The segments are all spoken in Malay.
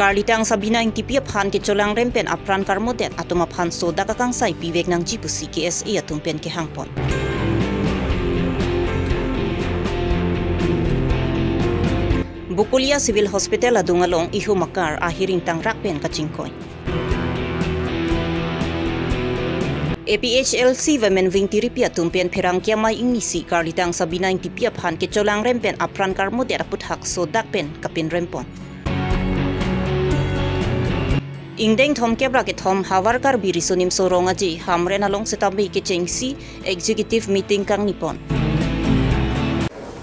Karlitang Sabina ing tipi aphan ke colang rempen apran karmodet atuma phan soda kakang sai piwek nang jipusi KSA atumpen ke hangpon. Bukulia Civil Hospital adungalong ihu makar ahiring tang rakpen kacingkoy. APHLC Women Wing Tiripia tumpian perang kiamay ingisi Karlitang Sabina ing tipi aphan ke colang rempen apran karmodet aput hak sodak pen kapin rempon. Ingdeng thom kebra ke thom hawarkar birisonim soronga ji hamren along setabi ke chengsi executive meeting kang nipon.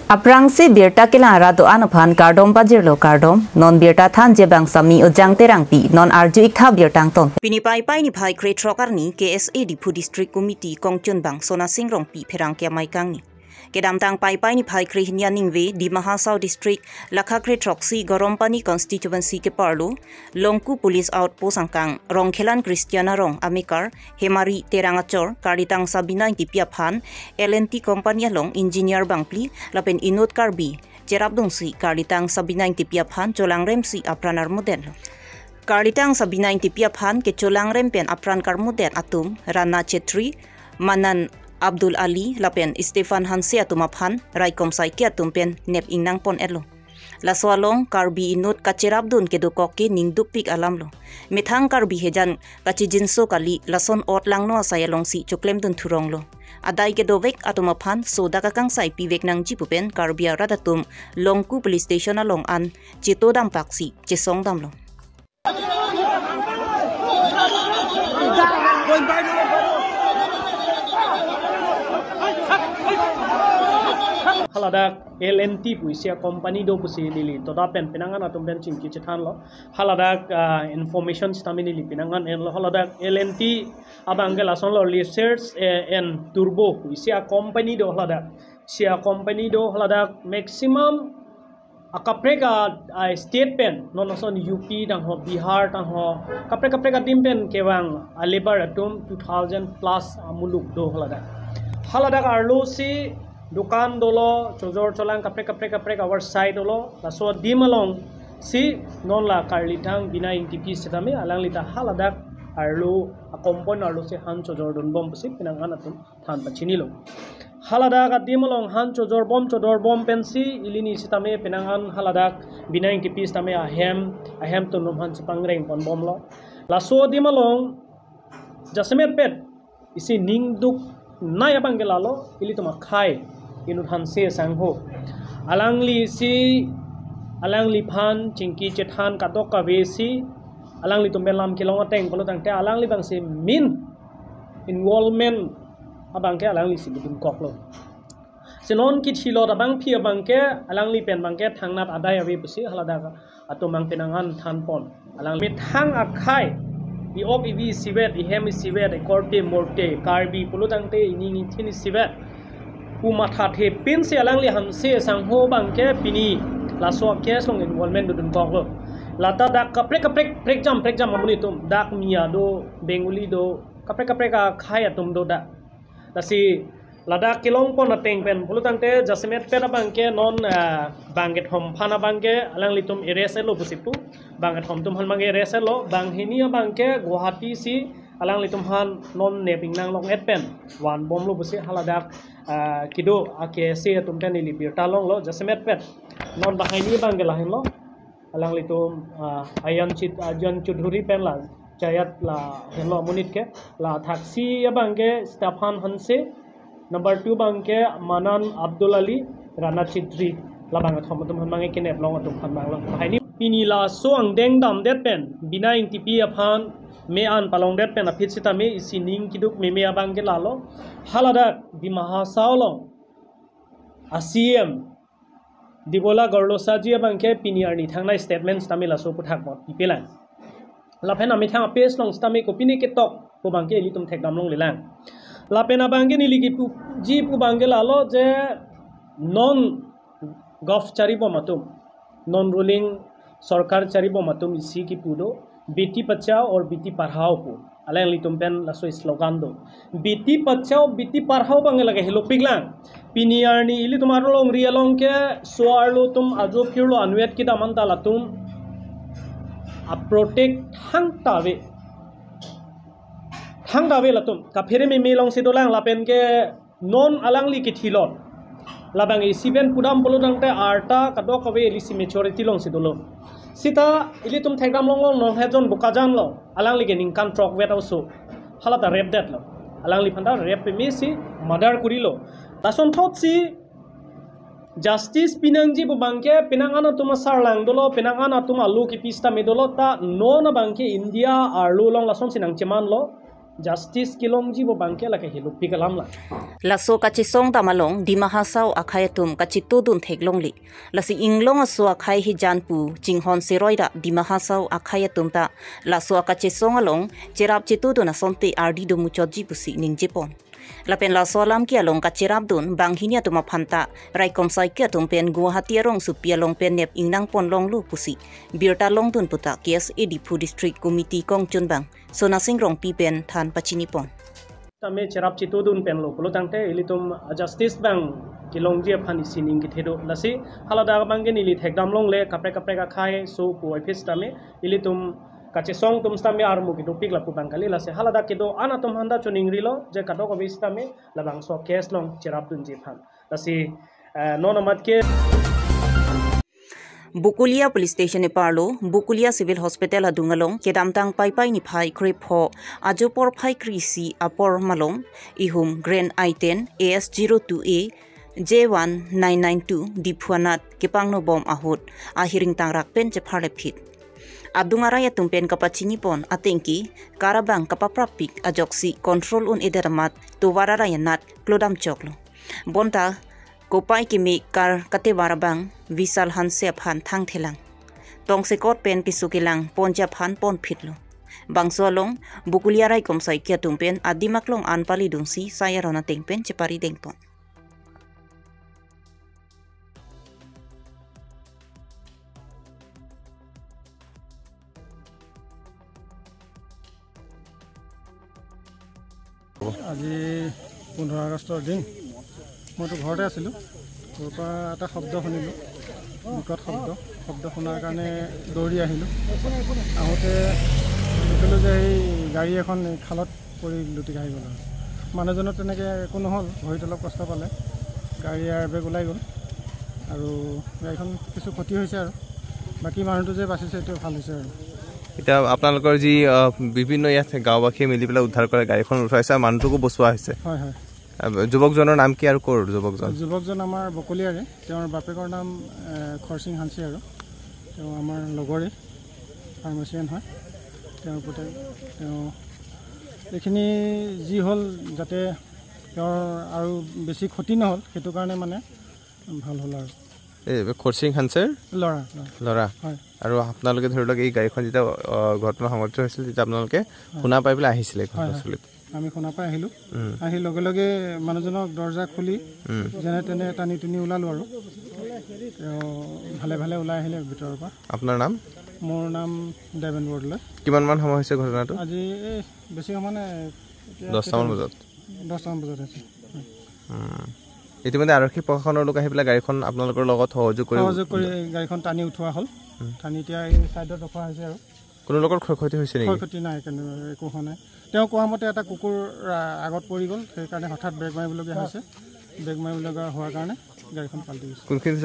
Aprang si birta kelara do anaphan kardom pajirlo kardom non birta than je bang sami ojang terang pi non arju ikha birtang ton. Pinipai pai ni phai kre trokar ni KSA Dipu District Committee kongchun bang sona singrong pi perang kia mai kang ni. Kedam tang pai pai ni phai kre hinya ningwe di Mahasau District Lakha kre troksi Gorompani constituency ke parlo Longku Police Outpost angkang Rongkhelan Christiana Rong Amikar Hemari Terangachor Karlitang Sabina Tipia Phan LNT Company along Engineer Bangpli lapen Inut Karbi Jerabdung si Karlitang Sabina Tipia Phan Colang Remsi apranar model. Karlitang Sabina Tipia Phan ke Colang Rempen apran karmodet atum Rana Chetri Manan Abdul Ali lapen Stefan Hanse atumaphan Raikom Saiki atumpen nep ingnang pon elo. Laswalong Karbi Inut Kachirabdun kedukoke ningdupik alamlo. Mithang Karbi hejan kachijinso kali lason ot langno asayalong si chuklem dun thuronglo. Adai kedovek atumaphan soda kakang sai piwek nang jipupen Karbi aradatum Longku Police Station along an Chito dampak si Chesong damlo. Haladak LNT puisia company do pusi lili to da pen pinangan atum ben chingki chithan lo haladak information stamini li pinangan en lo haladak LNT abangela son lo research and turbo puisia company do haladak sia company do haladak maximum akapreka state pen non son UP dang ho Bihar dang ho kapreka dimpen kewang labor atum 2000 plus muluk do haladak arlo si dukan dolo chojor cholang kaprek our side dolo laso dimalong si non la Karlitang bina intipi setame alang lita haladak arlo akompon arlo si han chojor don bom si pinangan atum than pachinilo haladak dimalong han chojor bom pensi ilini setame pinangan haladak bina intipi setame ahem to nom han sipangreng pon bom lo laso dimalong jasemet pet isi ningduk naya bangelalo ili to makhai inut hanse sangho alangli phan chingki chethan katok ka vesi alangli tumben lam kilong ateng polo tangte alangli bang se min involvement abangke alangli si bidun koklo senon ki thilo da bang phi abangke alangli pen bangke thangnat adai awe pusi halada atomang pinangan thanpon alangli thang akhai di op ivi sivet ihem sivet korte morte karbi polo tangte ini thini sivet Umatha the pin se alangli hanse sangho bangke pini laso case long involvement dun koklo lata dak kaprek jam amuni tum dak mia do benguli do kaprek khaya tum do da lasi lada kilong pon ateng pen pulutangte jasmet pera bangke non banget hom phana bangke alangli tum ereselo busipu banget hom tum halmange ereselo banghinia bangke Guwahati si alang litum han non neping nang long etpen wan bom lo busi haladak kido ake se tumten ili birta long lo jasmet pet non bahini bangela hin lo alang litum ayan chudhuri pen la chayat la hin lo munit ke la thaksi ya bangke Stefan Hanse number 2 bangke Manan Abdul Ali Rana Chitri la bangat hom tum han mangi kinep long tum han bang lo bahini pinila so ang deng dam det pen bina intipi aphan me an palong det pen apit sita me isi ning kiduk me abang ke lalo halada di Mahasau long ACM dibola gorlo saji abang ke piniar ni thangnai statements tamila so puthak bot ipelan lapen ami thang apes long stami ko pini ke tok ko bangke litum thekdam long lelang lapen abang ke ni ligi pu ji pu bangke lalo je non gov chari bomatum non ruling सरकार चरी बो मतुम इसी की पूडो बेटी बचाओ और बेटी पढ़ाओ को अलग लितुम पेन लसो स्लोगन दो बेटी बचाओ बेटी पढ़ाओ बंगे लगे हेलो पिगलांग पिनियारनी इली तुम्हारो लोग रियलों के सोआरलो तुम आजो फिरलो अनवेट की दामन ताला तुम a protect hang tawe latum ka phere me long se dolang lapen ke non alang li ki thilot labang e siben pudam polodang te arta kadok kawe li si maturity long se dolo sita ilitum thekdam long no hejon bukajan lo alang li gening kan trok wet also halata rep that lo alang li phanda rep me si murder kurilo tason thot si justice pinangji bu bangke pinangana tuma sarlang dolo pinangana tuma lu ki pista me dolo ta no na bangke India arlu long lason sinang cheman lo justice kilong ji bo bangke la ke hilu pikalam la laso kachi song tamalong di mahasau akhayatum kachi tudun theklong li lasi inglong aso akhai hi janpu jinghon seroida di mahasau akhayatum ta laso kachi song along cherap chitudun asonte ardi do muchoji pusi ningjepon lapen laso alam ki along kachirap dun banghinia tuma phanta raikom sai ki atum pen guwahati arong supia long pen nep ingnang pon long lu pusi birta long tun puta KSA Difu District Committee Kongchon Bang Sonasing rong pi pen than pachini pon tame cherap chitudun pen lo pulo tangte ilitum justice bang kilong je phani sining ki thedo lasi halada bangge nili thekdam long le kapre ka khai so pu office tame ilitum kache song tum stame armu ki topik la pu bangkali lase halada kedo ana tum handa chuning rilo je kadok office tame labang so case long cherap dun je phan lasi nonamat ke Bukulia Police Station e parlo Bukulia Civil Hospital adungalong kedamtang pai ni phai krip ho ajopor phai krisi apor malong ihum Grand I10 AS02A J1992 diphuanat kepangno bom ahut ahiring tangrak pen che pharle phit adungaraya tumpen kapachini pon atenki karabang kapaprapik ajoksi control un ederamat tuwararaya nat klodam choklo bonta Kopai kimi kar kate warabang visal hanse phan thang thelang tong se kot pen pisukilang ponja phan pon phitlo bangsolong bukulia rai komsai kya tumpen adimaklong anpali dungsi sayarona tengpen chepari dengpon আজি 15 আগষ্টৰ দিন মইতো ঘৰতে আছিলোঁ তাৰপৰা এটা শব্দ শুনিলোঁ বিকট শব্দ শুনাৰ কাৰণে দৌৰি আহিলোঁ আহোঁতে দেখিলোঁ যে এই গাড়ী এখন খালত পৰি লুটি খাই গ'ল মানুহজনৰ তেনেকৈ একো নহ'ল ভৰিত অলপ কষ্ট পালে গাড়ী এয়াৰবেগ ওলাই গ'ল আৰু গাড়ীখন কিছু ক্ষতি হৈছে আৰু বাকী মানুহটো যে বাচিছে সেইটো ভাল হৈছে আৰু এতিয়া আপোনালোকৰ যি বিভিন্ন ইয়াত গাঁওবাসীয়ে মিলি পেলাই উদ্ধাৰ কৰে গাড়ীখন উঠাইছে মানুহটোকো বচোৱা হৈছে হয় হয় যুৱকজনৰ নাম কি আৰু ক'ৰ যুৱকজন আমাৰ বকলিয়াৰে তেওঁৰ বাপেকৰ নাম খৰচিং হাঞ্চি আৰু তেওঁ আমাৰ লগৰে ফাৰ্মাচিয়ান হয় তেওঁৰ পুতেক তেওঁ এইখিনি যি হ'ল যাতে তেওঁৰ আৰু বেছি ক্ষতি নহ'ল সেইটো কাৰণে মানে ভাল হ'ল আৰু খৰচিং হাঞ্চিৰ ল'ৰা হয় আৰু আপোনালোকে ধৰি লওক এই গাড়ীখন যেতিয়া ঘটনা সংঘটিত হৈছিল তেতিয়া আপোনালোকে শুনা পাই পেলাই আহিছিলে ঘটনাস্থলীত আমি শুনা পাই আহিলোঁ আহি লগে লগে মানুহজনক দৰ্জা খুলি যেনে তেনে টানি টুনি ওলালোঁ আৰু তেওঁ ভালে ভালে ওলাই আহিলে ভিতৰৰ পৰা আপোনাৰ নাম মোৰ নাম দেৱেন বৰদলৈ কিমানমান সময় হৈছে ঘটনাটো আজি বেছি সময় নাই 10টামান বজাত হৈছে ইতিমধ্যে আৰক্ষী প্ৰশাসনৰ লোক আহি পেলাই গাড়ীখন আপোনালোকৰ লগত সহযোগ কৰি গাড়ীখন টানি উঠোৱা হ'ল টানি এতিয়া এই ছাইডত ৰখা হৈছে আৰু কোনো লোকৰ ক্ষয়ক্ষতি হৈছে নেকি ক্ষয়ক্ষতি নাই একো হোৱা নাই তেওঁ কোৱা মতে এটা কুকুৰ আগত পৰি গ'ল সেইকাৰণে হঠাৎ ব্ৰেক মাৰিবলগীয়া হৈছে ব্ৰেক মাৰিবলগীয়া হোৱাৰ কাৰণে গাড়ীখন পাল্টি গৈছে কোনখিনি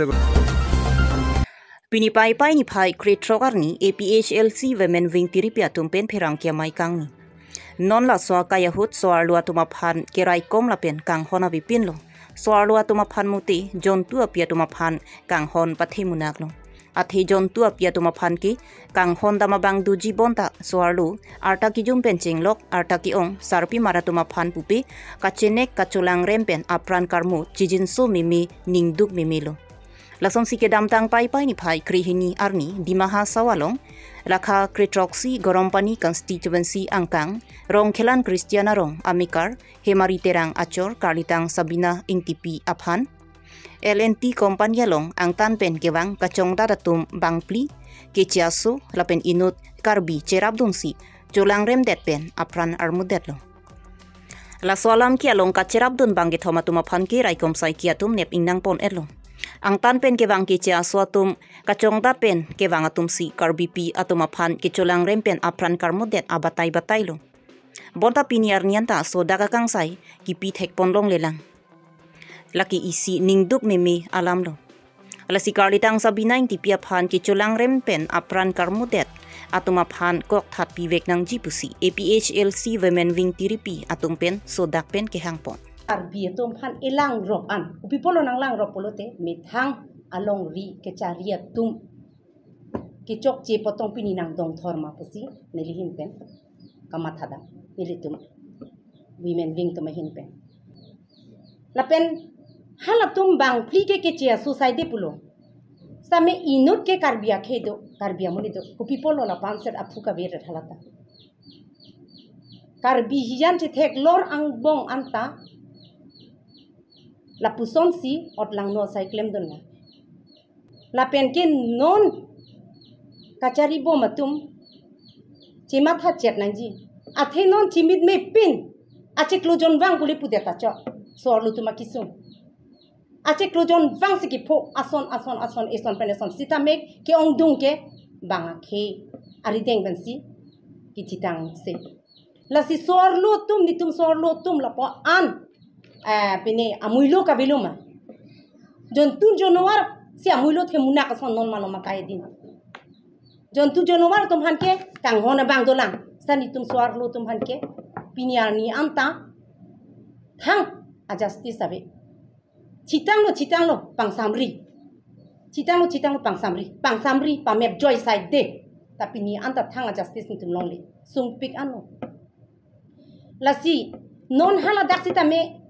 Pini pai ni phai kretrogarni APHLC Women Wing Piripia tumpen pherang kia mai kangni non la so kaya hut so arlua tuma phan kerai kom la pen kang hona bipin lo so arlua tuma phan muti jontu apia tuma phan kang hon pathe munak lo athi jontu apia tuma phan ki kang hon dama bang du jibonta so arlu arta ki jum pen chinglok arta ki ong sarpi mara tuma phan pupi kachenek kachulang rempen apran karmu chijin so mimi ningduk mimilo Lasong si kedamtang pai ni phai krihini arni di mahasawalong lakha kretroksi gorompani constituency angkang rong khelan Christiana rong amikar hemari terang achor kalitang Sabina ingtipi aphan LNT company long angtan pen gewang kachong dadatum bangpli kechiaso lapen inut karbi cherabdungsi jolang rem det pen apran armudet lo La soalam ki along ka cherabdun bangi thoma tuma phan ki raikom sai ki atum nep ingnang pon elong Ang tan pen ke bang ke chia suatum kacong da pen ke bang atum si karbipi atum aphan ke cholang rempen apran karmudet abatai batai lo. Bonta piniar nianta so daga kangsai ki pi thek ponlong lelang. Laki isi ningduk meme alam lo. Ala si karlitang sabinain ti pia phan ke cholang rempen apran karmudet atum aphan kok that pi vek nang jipusi APHLC Women Wing tiripi atum pen so dak pen ke hangpon. Arbi atom phan ilang rop an upipolo nang lang rop polote mithang along ri ke charia tum ke chok che potong pini nang dong thorma pusi nelihin pen kamathada nilitum women wing to mahin pen lapen halatum bang pli ke chia society pulo same inut ke karbia khedo karbia muni do upipolo la panset aphuka ver halata karbi hijan che thek lor ang bong anta la puson si ot lang no sai klem don la pen ke non kachari bo matum chima tha chet nang ji athe non chimit me pin ache klojon wang puli pudeta cho so lu tuma kisum ache klojon wang siki pho ason eson peneson sita mek ke ong dung ke banga khe ari deng ban si ki chitang se la si sor lu tum ni tum sor lu tum la po an pene amuilo kabiluma jontu jonowar si amuilo themuna ka son non mano makai din jontu jonowar tum hanke kang hona bang dolang sani tum swar lo tum hanke piniar ni anta thang ajasti sabe chitang lo pang samri pang samri pa mep joy side de tapi ni anta thang ajasti tum longli sung pik anu lasi non hala daksita me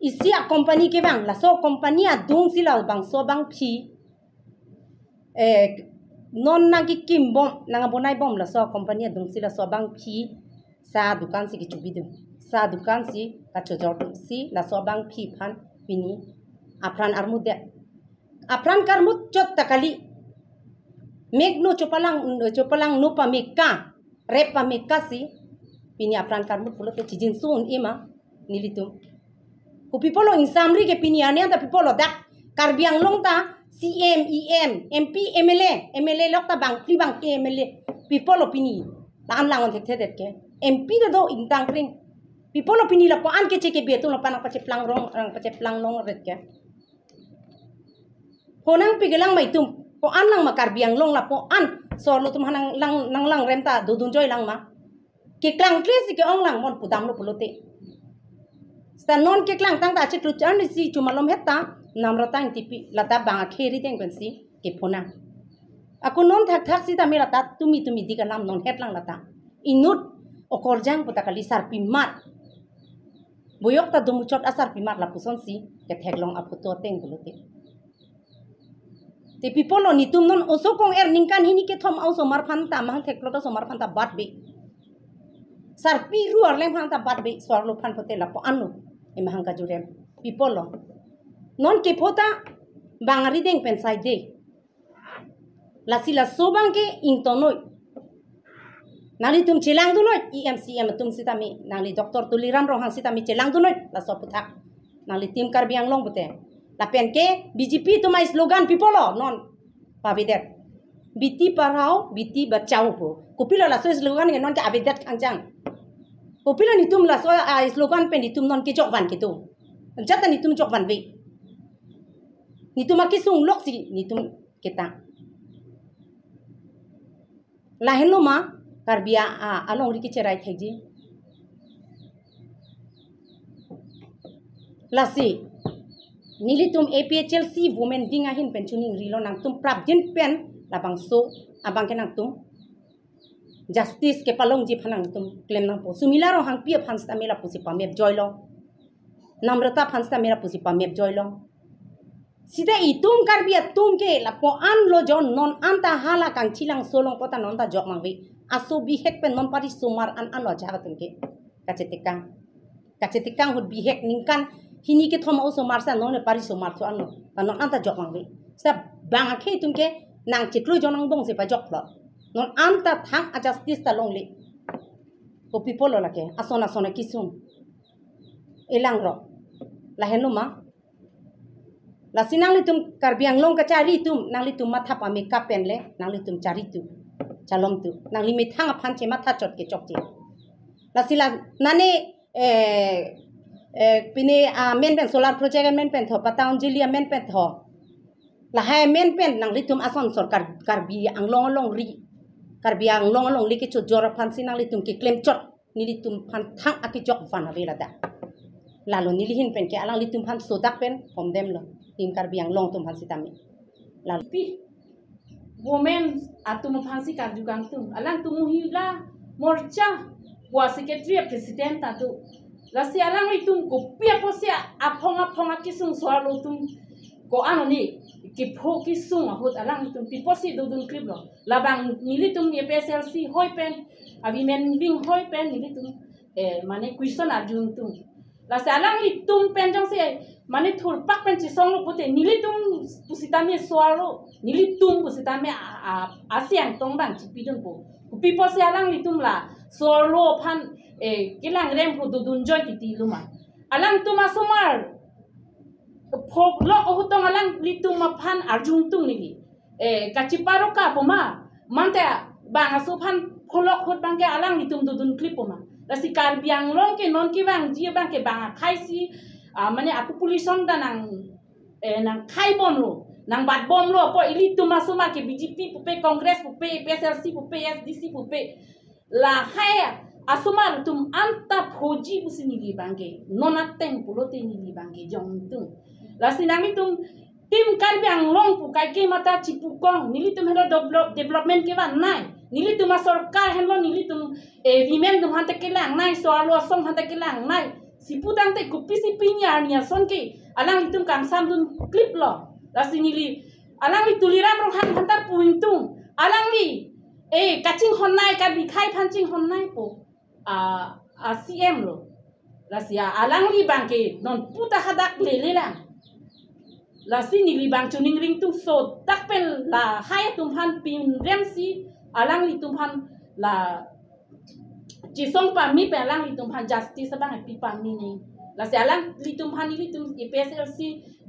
isi a company ke bang la so company a dung sila bang so bang phi non nagi kim bom nanga bonai bom la so company a dung sila so bang phi sa dukan si ki chubidu sa dukan si ka chojor si la so bang phi phan pini apran armude apran karmut chot takali megno chopalang no pa meka rep pa meka si pini apran karmut pulo te chijin sun ima nilitum upipolo insamri ke piniane anta pipolo dak karbiang longta CM EM MP MLA lokta bang pli bang ke MLA pipolo pini lan lang on thek ke MP do intang kring pipolo pini la po an ke cheke betu la panak pache plang rong rang pache plang long ret ke honang pigelang mai tum po an lang makarbiang long la po an sor lo tum hanang lang remta dudun joy lang ma ke klang kles ke ong lang mon pudam lo pulote sta non ke klang tang ta che tru chan si chumalom hetta namrata tipi lata bang kheri teng pensi ke phona aku non thak si ta mera ta tumi dikalam non het lang lata inut okorjang putakali sarpi mat boyok ta dumuchot asar pimat la puson si ke theklong aputo teng bulote te pipolo ni tum non osokong ningkan hini ke thom au somar phanta mang theklo ta somar phanta batbe sarpi ruar leng phanta batbe sorlo phan pote la po anu emahang ka jurem pipolo non ke phota bangari deng pensai de la sila sobang ke intonoi nali tum chelang dunoi EMCM tum sitami nali doktor tuliram rohang sitami chelang dunoi la soputak nali tim karbiang long bute la pen ke BJP to my slogan pipolo non pavidet biti parhao biti bachao po kupilo la so slogan ke non ke avidet kangjang kupilo ni tum la so slogan pen ni tum non ke jokwan ke tu jata ni tum jokwan ve ni tum akisung lok si ni tum kita la hello ma karbia along riki cherai theji lasi nilitum APHLC women dinga hin pensioning rilo nang tum prap din pen labang so abang ke nang tum justice ke palong ji phanang tum claim nang po sumila ro hang pia phansta mela pusi pamep joylong namrata phansta mela pusi pamep joylong sida itum karbia tum ke la po an lo jon non anta hala kang chilang solong pota non ta jok mangwi aso bihek pen non pari sumar an lo jaga tum ke kacetikang hud bihek ningkan hini ke thoma oso marsa non pari sumar to an non anta jok mangwi sa bang ke tum ke nang chitlu jonang bong se pa jok lo non anta thang a justice ta long le to people la ke asona kisum elang ro la henuma la sinang litum karbiang long ka cari tum nang litum matha pa me kapen le nang litum cari tu calom tu nang limit hang aphan che matha chot ke chok che la sila nane pine a men pen solar project men pen tho pataun jilia men pen tho la hai men pen nang litum ason sor karbi ang long ri karbi ang long li ke chot jor phan sinang litum ke claim chot ni litum phan thang aki jok fan avela da lalu nilihin pen ke alang litum phan sodak pen pom dem lo tim karbiang long tum phan sitami lalu pi women atum phan si karjugang tum alang tumuhila morcha wa secretary president atu lasi alang litum ko pia posia aphonga kisung swalo tum ko anoni ki pho kisung ahut alang litum pi posi dudun clip lo labang nilitum ye PSLC hoi pen avi men wing hoi pen nilitum mane question ajung tum la salang li tum pen jong se mane thul pak pen chi song lo pote nili tum pusitame swalo nili tum pusitame asiang tong bang chi pidon po pi po se alang li tum la swalo phan kilang rem ko dudun joy ti luma alang tum asomar phok lo ko tong alang li tum ma phan arjung tum ni kachiparo ka poma mante bang aso phan pholok hot bang ke alang li tum dudun clip poma lasi karbiang long ke non ki bang ji bang ke bang khai si mane population da nang khai bom lo nang bat bom lo po ili tuma suma ke BJP pupe congress pupe PSLC pupe SDC pupe la khai asuma tum anta phoji pusini li bang ke non ateng pulote ni li bang ke jong tum lasi nami tum tim karbiang long pu kai ke mata chipukong nili tum helo development ke ba nai nili tuma sarkar helo nili tum women tum hante ke lang nai so alo song hante ke lang nai siputang te kupi sipinya nia son ke alang litum kang samdun clip lo lasi nili alang li tuliram rong han hantar puintung alang li kaching honnai ka bikhai phanching honnai po CM lo lasi alang li bangke non puta hadak le lang lasi nili bang chuning ring tum so takpen la hai tum han pin remsi alang li tum han la chỉ xong pa mi pe alang li tum han justice bang pi pa mi ni la se alang li tum han li tum PSLC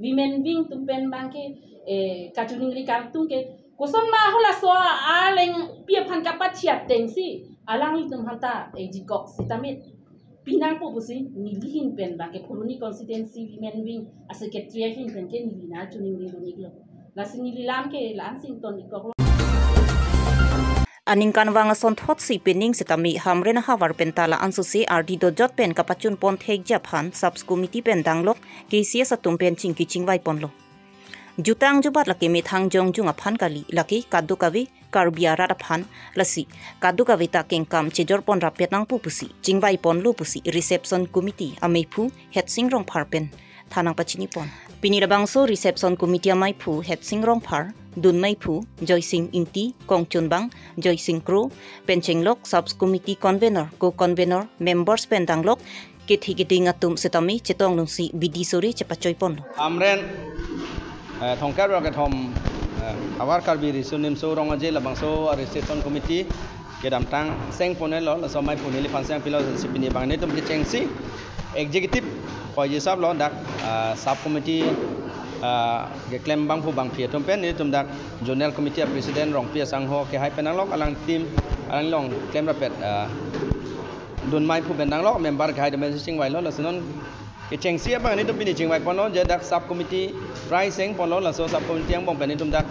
women wing tum pen bang ke ka chuning ri kang tum ke ko son ma hola so aleng pi phan ka pa chiat teng si alang li tum han ta jikok sitamit pinang po pusi ni lihin pen bang ke poloni constituency women wing a secretary hin pen ke ni na chuning ri ni lo la si ni lam ke Lansington ikok aning kanwang son thot si pinning sitami hamrena hawar pentala ansusi rd.jot pen kapachun pon thek japhan subs committee pen danglok KCS atum pen chingki chingwai ponlo jutang jubat laki mi thang jong jung aphan kali laki kadukawi karbiara raphan lasi kadukawi ta kengkam chejor pon rapetang pupusi chingwai pon lu pusi reception committee ameipu het singrong pharpen thanang pachini pon pinirabang so reception committee amaipu het singrong phar Dun Maipu, Joysing Inti, Kong Chunbang, Joysing Kro, Penchenglok, Subs Committee Convener, Co-Convener, Members Pendanglok, Kithigiting Atum Setami, Chetong Nungsi, Bidisori, Chepachoy Pon. Amren, Thongkar Rogatom, Awar Karbiri, Sunim So Rongaje, Labangso, Reception Committee, Kedam Tang, Seng Ponelo, so my Punili Fansang Pillows, Sipini Bagnetum Chengsi, Executive, for Yusab Londak, Subcommittee. Klaim bang pu bang pia tumpen ni tumdak Journal Committee President Rong Pia Sangho ke hai penanglok alang tim alang long klaim rapet dun mai pu penanglok member ke hai de messaging wai lo la senon ke chengsi bang ni tum pini chingwai pon lo je dak sub committee pricing pon lo la so sub committee yang bong pen ni tumdak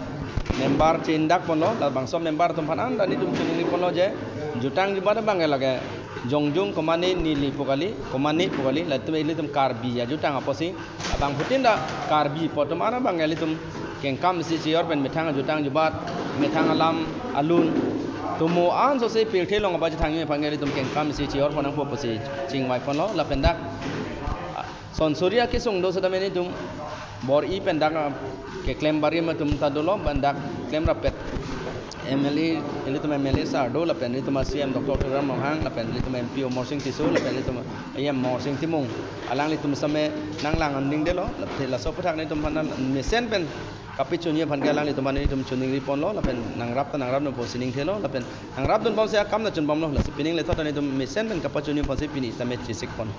member cindak pon lo la bang so member tum panan dan ni tum chini pon lo je jutang di mana bang lage jongjung komani nili pokali la tum ilitum karbi ya jutang apa sih abang putin da karbi potom ana bang ilitum kengkam si cior pen metang jutang jubat metang alam alun tumo an so se pilthe long ba jithang me phangeli tum kengkam si cior ponang po posi chingwai pon lo la pendak son surya ke sung do sadameni tum bor i pendak ke claim bari ma tum tadolo bandak claim rapet MLA ini tu MLA Sardo, lapan ini tu CM Dr. Ram Mohang, lapan ini tu MPO Morsing Tisu, lapan ini tu AM Morsing Timung. Alang ini tu sampai nang lang anding delo, lapan la sopo thak ini tu mana mesen pen kapi cunia pan alang ini tu mana ini tu cuning ripon lo, lapan nang rap no posining thelo, lapan nang rap tu bom saya kam na cun bom lo, lapan pining letot ini tu mesen pen kapi cunia pon saya pini sampai cisik pon.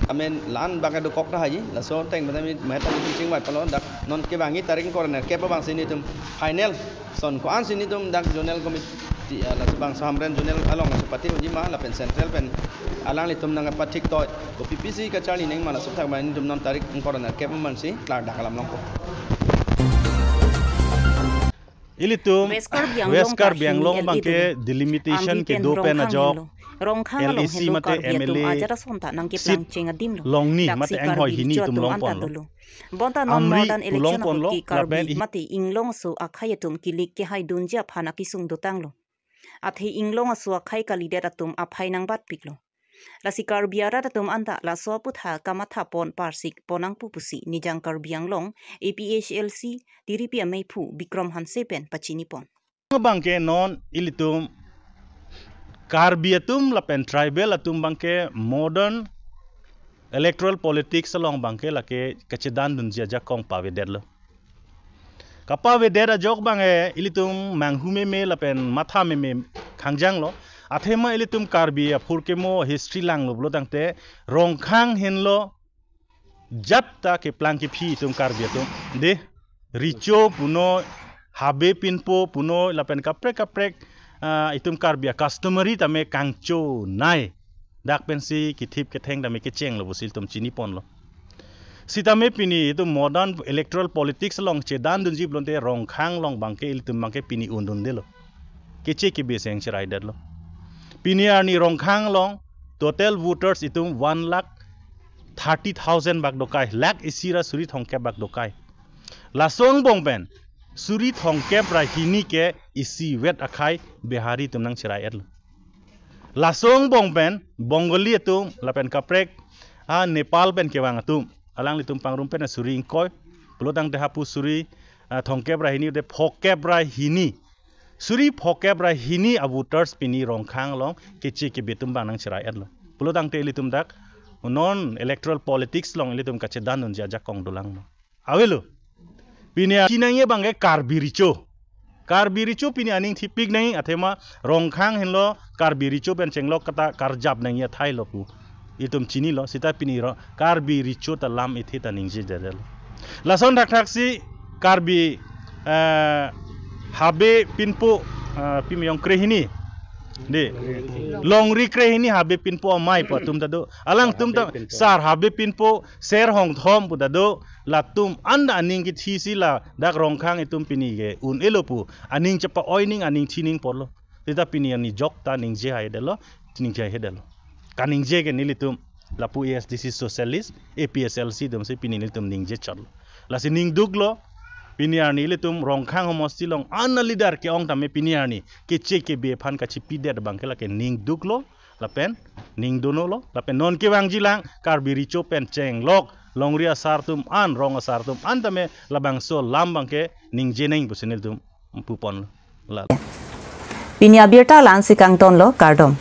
Amen lan bagai dokok dah haji, la so teng pada ini mata ini cing wat pon lo dak non ke bangi tarik corner ke pa bang sini tum final son ko an sini tum dak zonal committee la bang samren zonal along sepati uji ma la pen central pen alang li tum nang patik to ko PPC ka chali neng mala subtak ba ni tum non tarik corner ke pa man si klar dak alam long ko ilitum Weskar Bianglong bangke delimitation ke do pen ajok LEC mate MLA sit longni mate enghoi hini tum long pon lo bonta non modern election ki karbi mate inglong su akhayatum kilik ke haidun ja phana kisung dotang lo athi inglong su akhai kalidera tum aphai nang bat piklo la sikar biara tum anta la so putha kamatha pon parsik ponang pupusi nijang karbiang long APHLC diripi ameipu Bikram Hanse pen pachini pon bangke non ilitum karbiatum la pen tribal atum bangke modern electoral politics along bangke la ke kachedan dunjia jakong pavederlo kapa vedera jok bange ilitum manghume me la pen matha me khangjang lo athema ilitum karbi phurkemo history lang lo tangte rongkhang henlo jatta ke plang ki phi tum karbi tum de richo puno habe pinpo puno la pen kaprek itum karbia customary tame kangcho nai dak pensi kithip ke theng dame ke cheng lo busil tum chini pon lo sitame pini itu modern electoral politics long chedan dunji blonte rongkhang long bangke ilitum bangke pini undun de lo keche ke beseng chirai der lo pini arni rongkhang long total voters itum 1,30,000 bak dokai lak isira suri thongke bak dokai lasong bongben suri thongke brahini ke isi wet akhai behari tumnang chirai erlo lasong bongben bongoli tum lapen kaprek Nepal pen kewang atum alang litum pangrum pen suri ingkoi pelotang dehapu suri thongke brahini de phoke brahini suri phoke brahini voters pini rongkhang long keche ke betum banang chirai erlo pelotang te litum dak non electoral politics long litum kache danun ja jakong dolang awelo pini chinangye bangge karbiricho pini aning thipik nai athema rongkhang henlo karbiricho pen chenglo kata karjab nai ya thailo pu itum chini lo sita pini ro karbiricho ta lam ithi ta ningje jadel lason thak si karbi habe pinpo pimyong krehini de longri krehini habe pinpo mai pa tum tado alang tum ta sar habe pinpo ser hong thom pu tado la tum anda aning ki thi si la dak rongkhang itum pini ge un elopu aning chapa oining aning thining porlo tita pini ani jok ta ning je hai delo ning je hedelo kaning je ge nilitum la pu ESDC socialist APSLC dum se pini nilitum ning je chal la si ning duglo pini arni litum rongkhang homosti long an leader ke ong tame pini arni ke che ke be phan ka chipi der bangke la ke ning duglo la pen ning dono lo la pen non ke wangji lang karbiri cho pen cheng lok longria sartum an rong sartum an tame labang so lam bangke ning jeneng busenil tum pupon la Pinya birta lan sikang ton lo kardom